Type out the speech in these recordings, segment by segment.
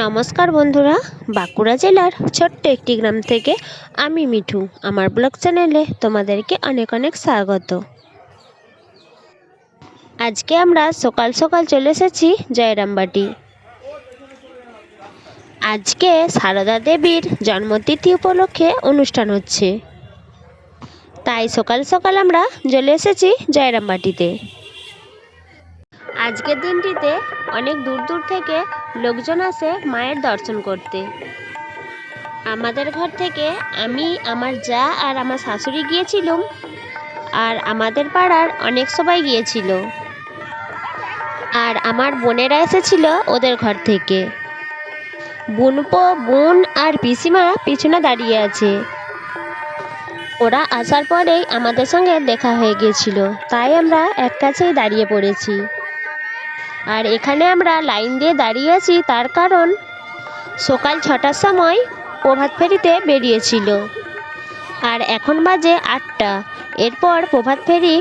নমস্কার বন্ধুরা, বাঁকুড়া জেলার ছোট্ট একটি গ্রাম থেকে আমি মিঠু আমার ব্লগ চ্যানেলে তোমাদেরকে অনেক অনেক স্বাগত। আজকে আমরা সকাল সকাল চলে এসেছি জয়রামবাটি। আজকে সারদা দেবীর জন্মতিথি উপলক্ষে অনুষ্ঠান হচ্ছে, তাই সকাল সকাল আমরা চলে এসেছি জয়রামবাটিতে। আজকের দিনটিতে অনেক দূর দূর থেকে লোকজন আসে মায়ের দর্শন করতে। আমাদের ঘর থেকে আমি, আমার জা আর আমার শাশুড়ি গিয়েছিলাম, আর আমাদের পাড়ার অনেক সবাই গিয়েছিল, আর আমার বোনেরা এসেছিল ওদের ঘর থেকে। বোন আর পিসিমা পিছনে দাঁড়িয়ে আছে। ওরা আসার পরেই আমাদের সঙ্গে দেখা হয়ে গিয়েছিল, তাই আমরা এক কাছেই দাঁড়িয়ে পড়েছি। আর এখানে আমরা লাইন দিয়ে দাঁড়িয়ে আছি তার কারণ সকাল 6টার সময় প্রভাত ফেরিতে বেরিয়েছিল, আর এখন বাজে 8টা। এরপর প্রভাত ফেরি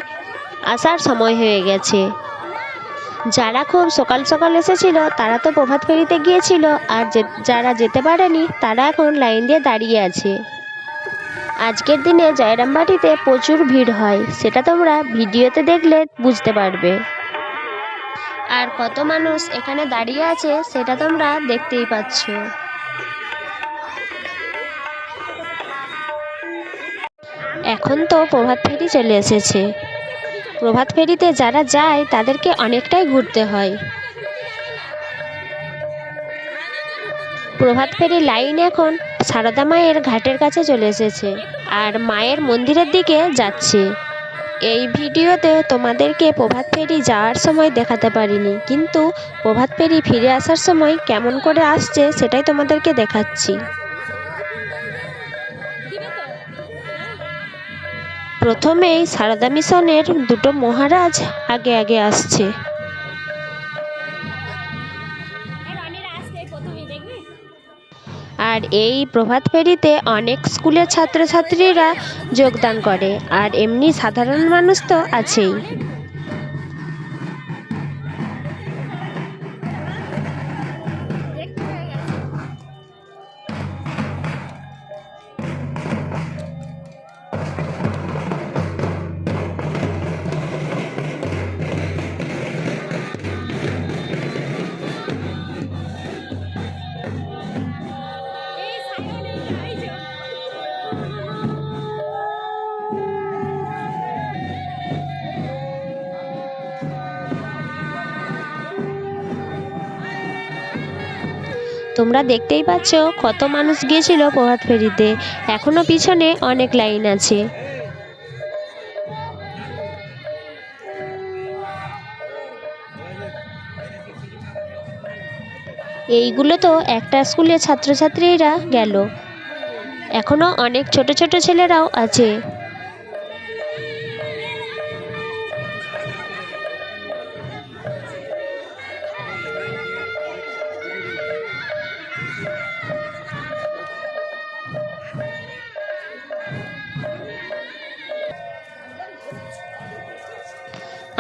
আসার সময় হয়ে গেছে। যারা খুব সকাল সকাল এসেছিল তারা তো প্রভাত ফেরিতে গিয়েছিল, আর যারা যেতে পারেনি তারা এখন লাইন দিয়ে দাঁড়িয়ে আছে। আজকের দিনে জয়রামবাটিতে প্রচুর ভিড় হয়, সেটা তোমরা ভিডিওতে দেখলে বুঝতে পারবে। আর কত মানুষ এখানে দাঁড়িয়ে আছে সেটা তোমরা দেখতেই পাচ্ছ। এখন তো প্রভাত ফেরি চলে এসেছে। প্রভাত ফেরিতে যারা যায় তাদেরকে অনেকটাই ঘুরতে হয়। প্রভাত ফেরি লাইন এখন সারদা মায়ের ঘাটের কাছে চলে এসেছে, আর মায়ের মন্দিরের দিকে যাচ্ছে। এই ভিডিওতে তোমাদেরকে প্রভাত ফেরি যাওয়ার সময় দেখাতে পারিনি, কিন্তু প্রভাত ফেরি ফিরে আসার সময় কেমন করে আসছে সেটাই তোমাদেরকে দেখাচ্ছি। প্রথমেই সারদা মিশনের দুটো মহারাজ আগে আগে আসছে। আর এই প্রভাত ফেরিতে অনেক স্কুলের ছাত্রছাত্রীরা যোগদান করে, আর এমনি সাধারণ মানুষ তো আছেই। তোমরা দেখতেই পাচ্ছ কত মানুষ গিয়েছিল প্রভাত ফেরিতে, এখনো পিছনে অনেক লাইন আছে। এইগুলো তো একটা স্কুলের ছাত্রছাত্রীরা গেল, এখনো অনেক ছোট ছোট ছেলেরাও আছে।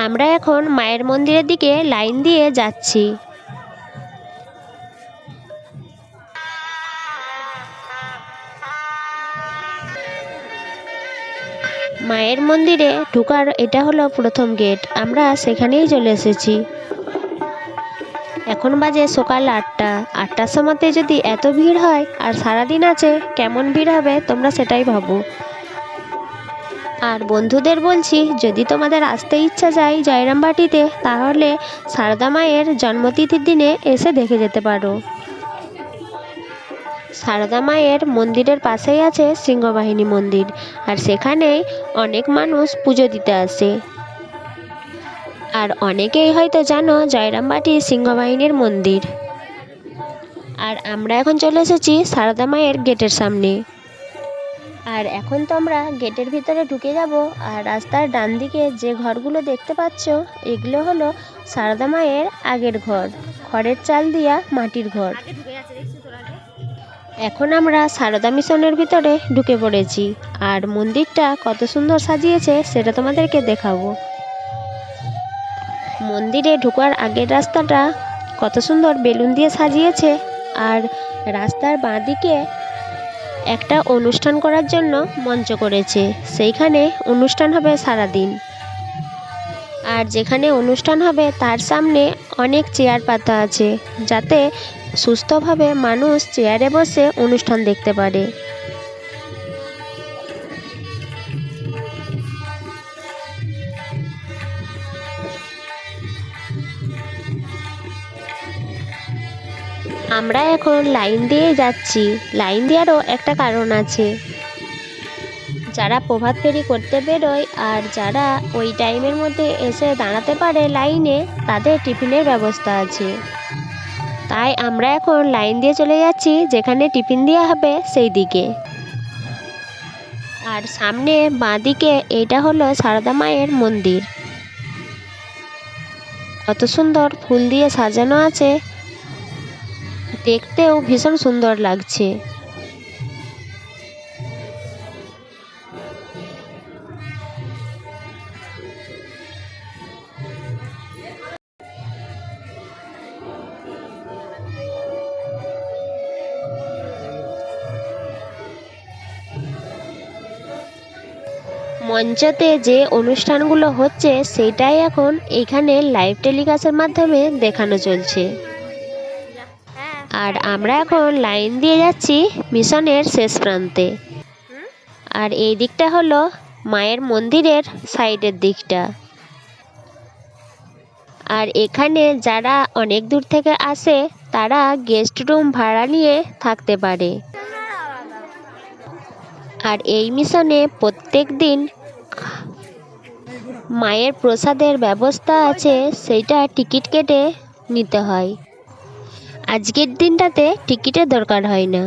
আমরা এখন মায়ের মন্দিরের দিকে লাইন দিয়ে যাচ্ছি। মায়ের মন্দিরে ঢোকার এটা হলো প্রথম গেট, আমরা সেখানেই চলে এসেছি। এখন বাজে সকাল 8টা। 8টার সময়তে যদি এত ভিড় হয়, আর সারাদিন আছে, কেমন ভিড় হবে তোমরা সেটাই ভাবো। আর বন্ধুদের বলছি, যদি তোমাদের আসতে ইচ্ছা যায় জয়রামবাটিতে, তাহলে সারদা মায়ের জন্মতিথির দিনে এসে দেখে যেতে পারো। সারদা মায়ের মন্দিরের পাশেই আছে সিংহবাহিনী মন্দির, আর সেখানেই অনেক মানুষ পুজো দিতে আসে। আর অনেকেই হয়তো জানো জয়রামবাটি সিংহবাহিনীর মন্দির। আর আমরা এখন চলে এসেছি সারদা মায়ের গেটের সামনে। আর এখন তো আমরা গেটের ভিতরে ঢুকে যাব। আর রাস্তার ডান দিকে যে ঘরগুলো দেখতে পাচ্ছ, এগুলো হলো সারদা মায়ের আগের ঘর, খড়ের চাল দিয়া মাটির ঘর। এখন আমরা সারদা মিশনের ভিতরে ঢুকে পড়েছি, আর মন্দিরটা কত সুন্দর সাজিয়েছে সেটা তোমাদেরকে দেখাবো। মন্দিরে ঢোকার আগের রাস্তাটা কত সুন্দর বেলুন দিয়ে সাজিয়েছে, আর রাস্তার বাঁদিকে একটা অনুষ্ঠান করার জন্য মঞ্চ করেছে। সেইখানে অনুষ্ঠান হবে সারাদিন। আর যেখানে অনুষ্ঠান হবে তার সামনে অনেক চেয়ার পাতা আছে, যাতে সুস্থভাবে মানুষ চেয়ারে বসে অনুষ্ঠান দেখতে পারে। আমরা এখন লাইন দিয়ে যাচ্ছি। লাইন দেওয়ারও একটা কারণ আছে। যারা প্রভাত ফেরি করতে বেরোয় আর যারা ওই টাইমের মধ্যে এসে দাঁড়াতে পারে লাইনে, তাদের টিফিনের ব্যবস্থা আছে। তাই আমরা এখন লাইন দিয়ে চলে যাচ্ছি যেখানে টিফিন দেওয়া হবে সেই দিকে। আর সামনে বাঁদিকে এইটা হলো সারদা মায়ের মন্দির। কত সুন্দর ফুল দিয়ে সাজানো আছে, দেখতেও ভীষণ সুন্দর লাগছে। মঞ্চতে যে অনুষ্ঠানগুলো হচ্ছে সেটাই এখন এখানে লাইভ টেলিকাস্টের মাধ্যমে দেখানো চলছে। আর আমরা এখন লাইন দিয়ে যাচ্ছি মিশনের শেষ প্রান্তে। আর এই দিকটা হলো মায়ের মন্দিরের সাইডের দিকটা। আর এখানে যারা অনেক দূর থেকে আসে তারা গেস্ট রুম ভাড়া নিয়ে থাকতে পারে। আর এই মিশনে প্রত্যেক দিন মায়ের প্রসাদের ব্যবস্থা আছে, সেইটা টিকিট কেটে নিতে হয়। আজকের দিনটাতে টিকিটের দরকার হয় না,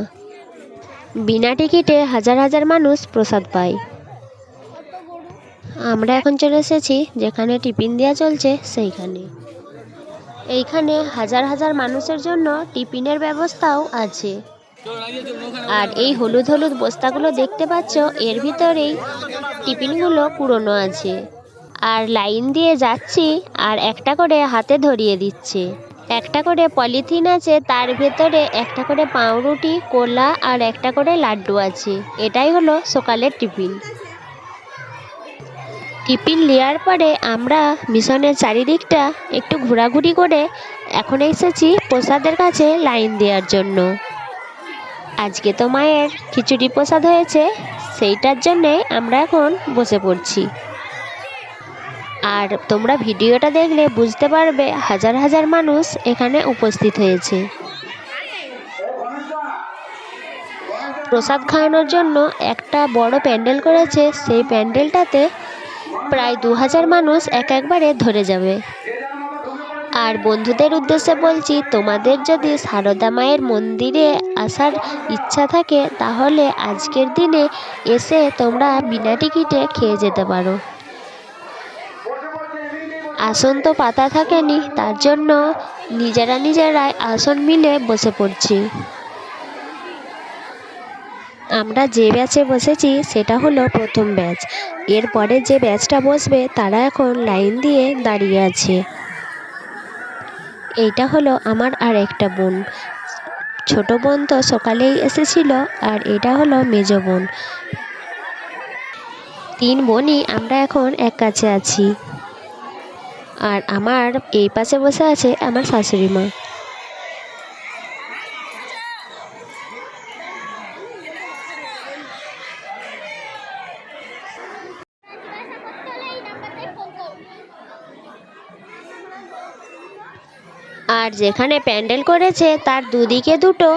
বিনা টিকিটে হাজার হাজার মানুষ প্রসাদ পায়। আমরা এখন চলে এসেছি যেখানে টিফিন দেওয়া চলছে সেইখানে। এইখানে হাজার হাজার মানুষের জন্য টিফিনের ব্যবস্থাও আছে। আর এই হলুদ হলুদ বস্তাগুলো দেখতে পাচ্ছ, এর ভিতরেই টিফিনগুলো পুরনো আছে। আর লাইন দিয়ে যাচ্ছি আর একটা করে হাতে ধরিয়ে দিচ্ছে। একটা করে পলিথিন আছে, তার ভেতরে একটা করে পাউরুটি, কোলা আর একটা করে লাড্ডু আছে। এটাই হলো সকালের টিফিন। টিফিন নেওয়ার পরে আমরা মিশনের চারিদিকটা একটু ঘোরাঘুরি করে এখন এসেছি প্রসাদের কাছে লাইন দেওয়ার জন্য। আজকে তো মায়ের খিচুড়ি প্রসাদ হয়েছে, সেইটার জন্যে আমরা এখন বসে পড়ছি। আর তোমরা ভিডিওটা দেখলে বুঝতে পারবে হাজার হাজার মানুষ এখানে উপস্থিত হয়েছে। প্রসাদ খাওয়ানোর জন্য একটা বড় প্যান্ডেল করেছে, সেই প্যান্ডেলটাতে প্রায় 2000 মানুষ একবারে ধরে যাবে। আর বন্ধুদের উদ্দেশ্যে বলছি, তোমাদের যদি সারদা মায়ের মন্দিরে আসার ইচ্ছা থাকে তাহলে আজকের দিনে এসে তোমরা বিনা টিকিটে খেয়ে যেতে পারো। আসন তো পাতা থাকেনি, তার জন্য নিজেরাই আসন মিলে বসে পড়ছি। আমরা যে ব্যাচে বসেছি সেটা হলো প্রথম ব্যাচ। এরপরে যে ব্যাচটা বসবে তারা এখন লাইন দিয়ে দাঁড়িয়ে আছে। এইটা হলো আমার আর একটা বোন। ছোট বোন তো সকালেই এসেছিল, আর এটা হলো মেজ বোন। 3 বোনই আমরা এখন এক কাছে আছি। আর আমার এই পাশে বসে আছে আমার শাশুড়ি মা। আর যেখানে প্যান্ডেল করেছে তার দুদিকে দুটো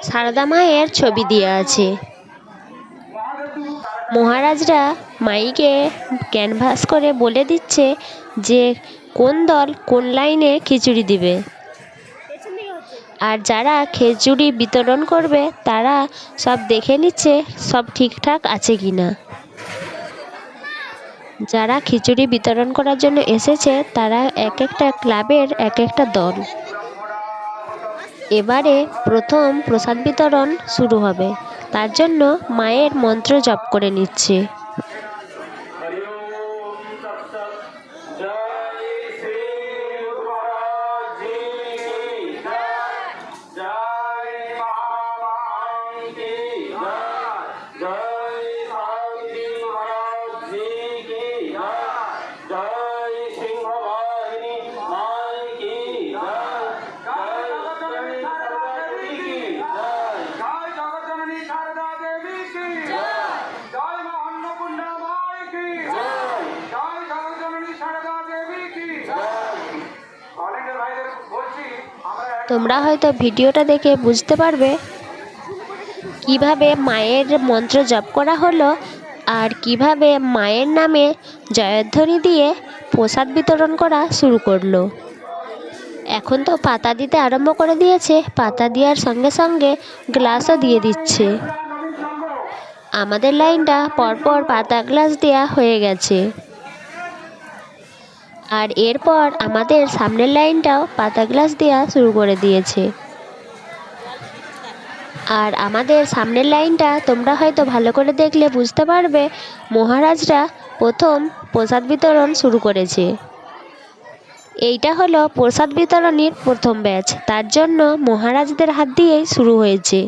সারদা মায়ের ছবি দেওয়া আছে। মহারাজরা মাইকে ক্যানভাস করে বলে দিচ্ছে যে কোন দল কোন লাইনে খিচুড়ি দিবে। আর যারা খিচুড়ি বিতরণ করবে তারা সব দেখে নিচ্ছে সব ঠিকঠাক আছে কিনা। যারা খিচুড়ি বিতরণ করার জন্য এসেছে তারা এক একটা ক্লাবের এক একটা দল। এবারে প্রথম প্রসাদ বিতরণ শুরু হবে, তার জন্য মায়ের মন্ত্র জপ করে নিচ্ছে। তোমরা হয়তো ভিডিওটা দেখে বুঝতে পারবে কিভাবে মায়ের মন্ত্র জপ করা হলো আর কিভাবে মায়ের নামে জয়ধ্বনি দিয়ে প্রসাদ বিতরণ করা শুরু করলো। এখন তো পাতা দিতে আরম্ভ করে দিয়েছে, পাতা দেওয়ার সঙ্গে সঙ্গে গ্লাসও দিয়ে দিচ্ছে। আমাদের লাইনটা পরপর পাতা গ্লাস দেওয়া হয়ে গেছে, আর এরপর আমাদের সামনের লাইনটাও পাতা গ্লাস দেওয়া শুরু করে দিয়েছে। আর আমাদের সামনের লাইনটা তোমরা হয়তো ভালো করে দেখলে বুঝতে পারবে মহারাজরা প্রথম প্রসাদ বিতরণ শুরু করেছে। এইটা হলো প্রসাদ বিতরণের প্রথম ব্যাচ, তার জন্য মহারাজদের হাত দিয়েই শুরু হয়েছে।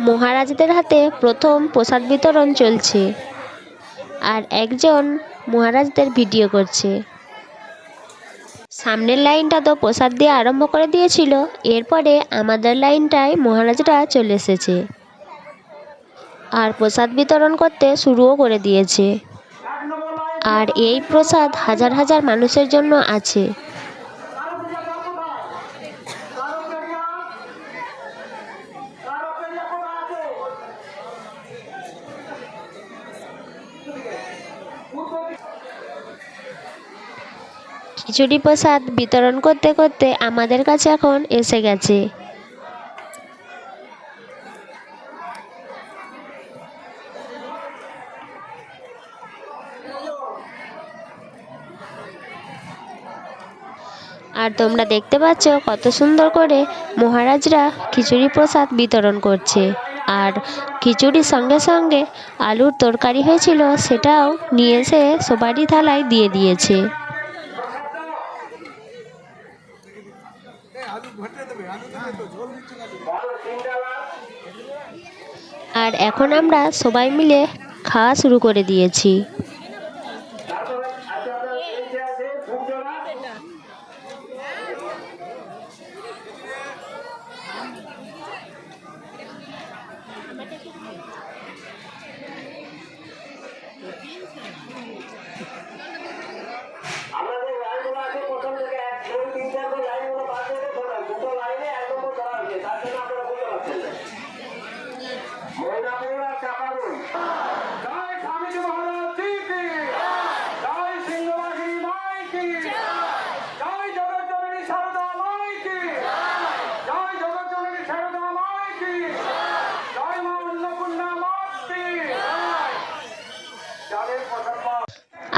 মহারাজদের হাতে প্রথম প্রসাদ বিতরণ চলছে, আর একজন মহারাজদের ভিডিও করছে। সামনের লাইনটা তো প্রসাদ দিয়ে আরম্ভ করে দিয়েছিল, এরপরে আমাদের লাইনটায় মহারাজরা চলে এসেছে আর প্রসাদ বিতরণ করতে শুরুও করে দিয়েছে। আর এই প্রসাদ হাজার হাজার মানুষের জন্য আছে। খিচুড়ি প্রসাদ বিতরণ করতে করতে আমাদের কাছে এখন এসে গেছে। আর তোমরা দেখতে পাচ্ছ কত সুন্দর করে মহারাজরা খিচুড়ি প্রসাদ বিতরণ করছে। আর খিচুড়ির সঙ্গে সঙ্গে আলুর তরকারি হয়েছিল, সেটাও নিয়ে এসে সবারই থালায় দিয়ে দিয়েছে। আর এখন আমরা সবাই মিলে খাওয়া শুরু করে দিয়েছি।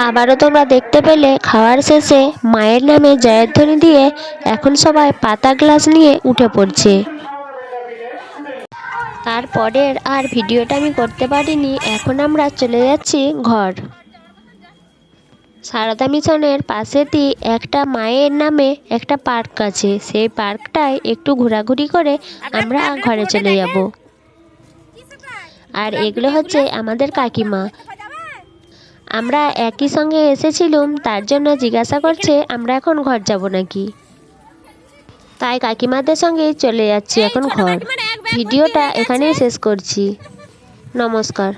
আবারও তোমরা দেখতে পেলে খাওয়ার শেষে মায়ের নামে জয়ধ্বনি দিয়ে এখন সবাই পাতা গ্লাস নিয়ে উঠে পড়ছে। তারপরের আর ভিডিওটা আমি করতে পারিনি। এখন আমরা চলে যাচ্ছি ঘর। সারদা মিশনের পাশেতেই একটা মায়ের নামে একটা পার্ক আছে, সেই পার্কটায় একটু ঘোরাঘুরি করে আমরা ঘরে চলে যাব। আর এগুলো হচ্ছে আমাদের কাকিমা। আমরা একই সঙ্গে এসেছিলাম, তার জন্য জিজ্ঞাসা করছে আমরা এখন ঘর যাব নাকি। তাই কাকিমাদের সঙ্গে চলে যাচ্ছি এখন ঘর। ভিডিওটা এখানেই শেষ করছি। নমস্কার।